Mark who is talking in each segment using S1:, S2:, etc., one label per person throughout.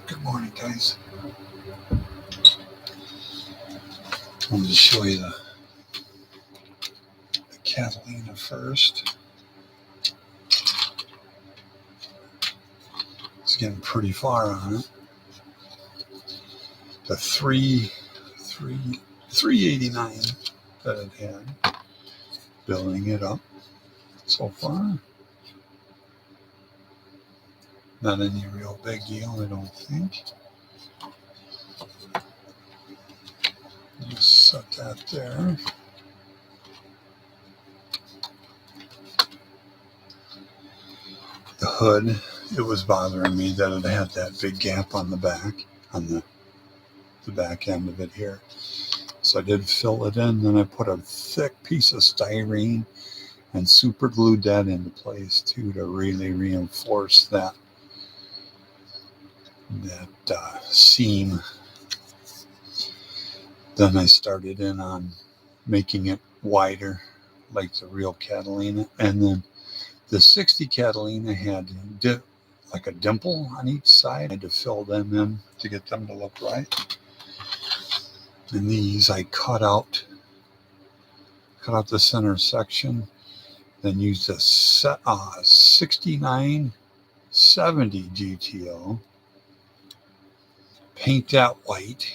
S1: Good morning, guys. I wanted to show you the Catilina first. It's getting pretty far on it. The 389 that it had. Building it up so far. Not any real big deal, I don't think. Just set that there. The hood, it was bothering me that it had that big gap on the back, on the back end of it here. So I did fill it in, then I put a thick piece of styrene and super glued that into place too to really reinforce that seam. Then I started in on making it wider like the real Catilina, and then the 60 Catilina had like a dimple on each side. I had to fill them in to get them to look right. And these I cut out the center section, then used a 6970 GTO, paint that white,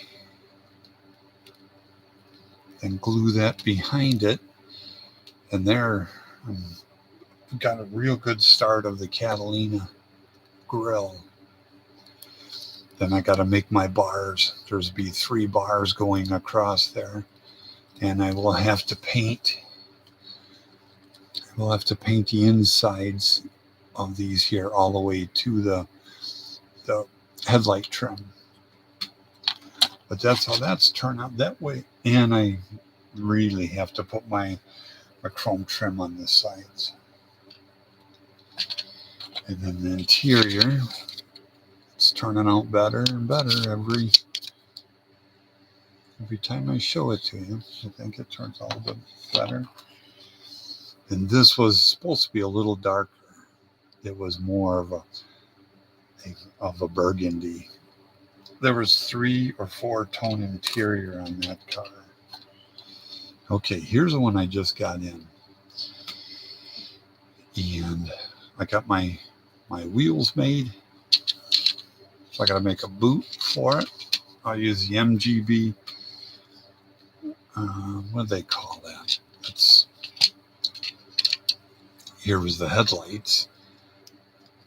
S1: then glue that behind it, and there got a real good start of the Catilina grill. Then I got to make my bars. There's be 3 bars going across there, and I will have to paint. The insides of these here all the way to the headlight trim. But that's how that's turned out that way. And I really have to put my chrome trim on the sides. And then the interior, it's turning out better and better every time I show it to you. I think it turns out a bit better. And this was supposed to be a little darker. It was more of a burgundy. There was 3 or 4 tone interior on that car. Okay, here's the one I just got in. And I got my wheels made. So I got to make a boot for it. I'll use the MGB. What do they call that? Here was the headlights.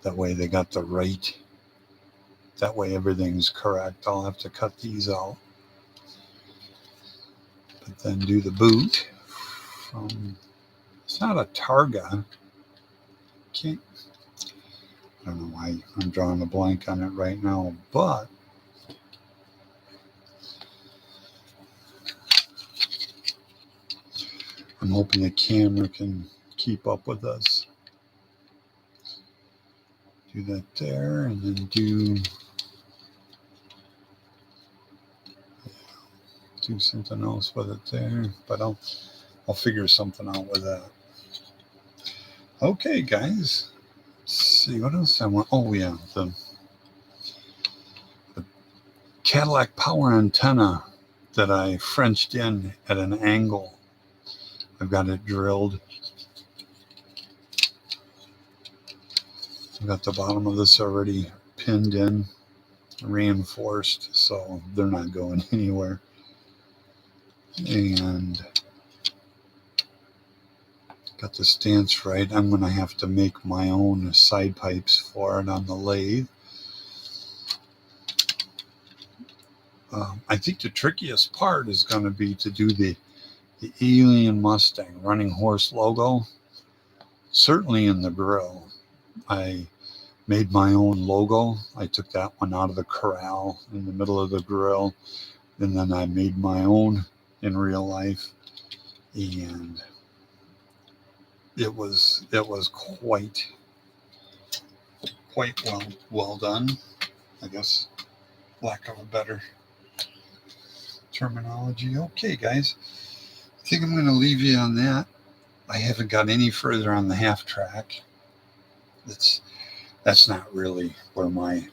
S1: That way they got the right. That way everything's correct. I'll have to cut these out. But then do the boot. It's not a Targa. I don't know why I'm drawing a blank on it right now, but I'm hoping the camera can keep up with us. Do that there, and then do something else with it there, but I'll figure something out with that. Okay, guys. Let's see what else I want. Oh yeah, the Cadillac power antenna that I Frenched in at an angle. I've got it drilled. I've got the bottom of this already pinned in, reinforced, so they're not going anywhere. And got the stance right. I'm going to have to make my own side pipes for it on the lathe. I think the trickiest part is going to be to do the Alien Mustang running horse logo. Certainly in the grill. I made my own logo. I took that one out of the corral in the middle of the grill, and then I made my own in real life, and it was quite well done, I guess, lack of a better terminology. Okay, guys, I think I'm going to leave you on that. I haven't got any further on the half track. that's not really where my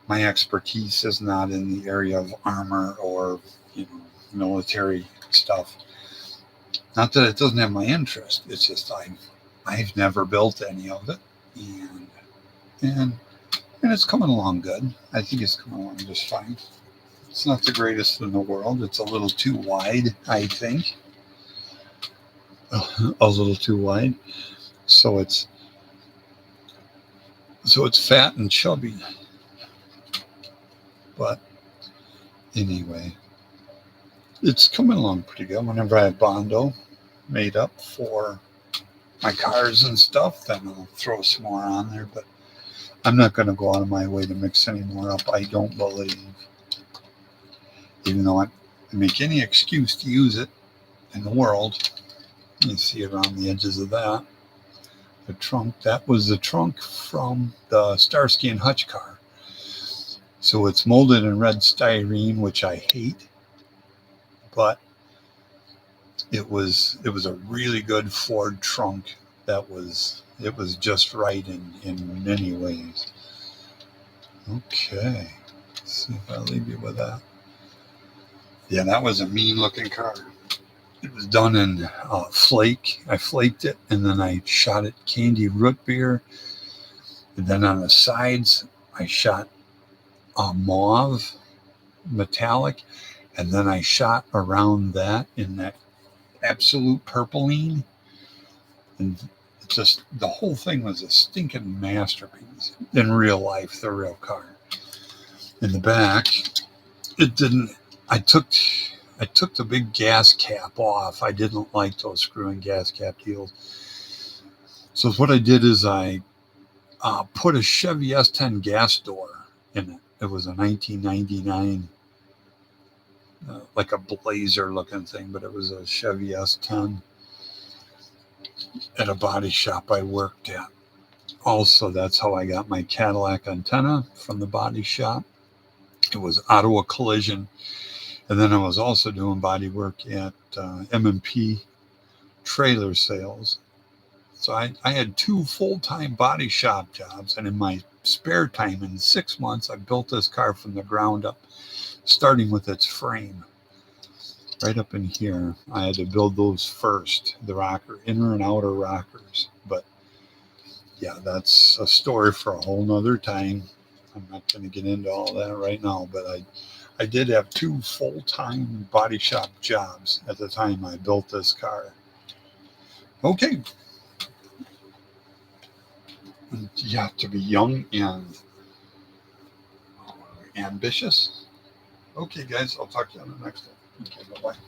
S1: expertise is. Not in the area of armor or, you know, military stuff. Not that it doesn't have my interest. It's just I've never built any of it, and and and it's coming along good. I think it's coming along just fine. It's not the greatest in the world. It's a little too wide, I think. A little too wide. So it's fat and chubby. But anyway, it's coming along pretty good. Whenever I have Bondo made up for my cars and stuff, then I'll throw some more on there. But I'm not going to go out of my way to mix any more up. I don't believe, even though I make any excuse to use it in the world. You see around the edges of that. The trunk, that was the trunk from the Starsky and Hutch car. So it's molded in red styrene, which I hate, but it was a really good Ford trunk. It was just right in many ways. Okay, let's see if I leave you with that. Yeah, that was a mean looking car. It was done in flake. I flaked it, and then I shot it candy root beer. And then on the sides, I shot mauve metallic, and then I shot around that in that absolute purpling. And just the whole thing was a stinking masterpiece in real life, the real car. In the back, it didn't. I took the big gas cap off. I didn't like those screw-in gas cap deals. So what I did is I put a Chevy S10 gas door in it. It was a 1999, like a Blazer-looking thing, but it was a Chevy S10 at a body shop I worked at. Also, that's how I got my Cadillac antenna from the body shop. It was Ottawa Collision. And then I was also doing body work at M&P Trailer Sales. So I had 2 full-time body shop jobs. And in my spare time, in 6 months, I built this car from the ground up, starting with its frame. Right up in here, I had to build those first, the rocker, inner and outer rockers. But yeah, that's a story for a whole nother time. I'm not going to get into all that right now, but I did have 2 full-time body shop jobs at the time I built this car. Okay. You have to be young and ambitious. Okay, guys, I'll talk to you on the next one. Okay, bye-bye.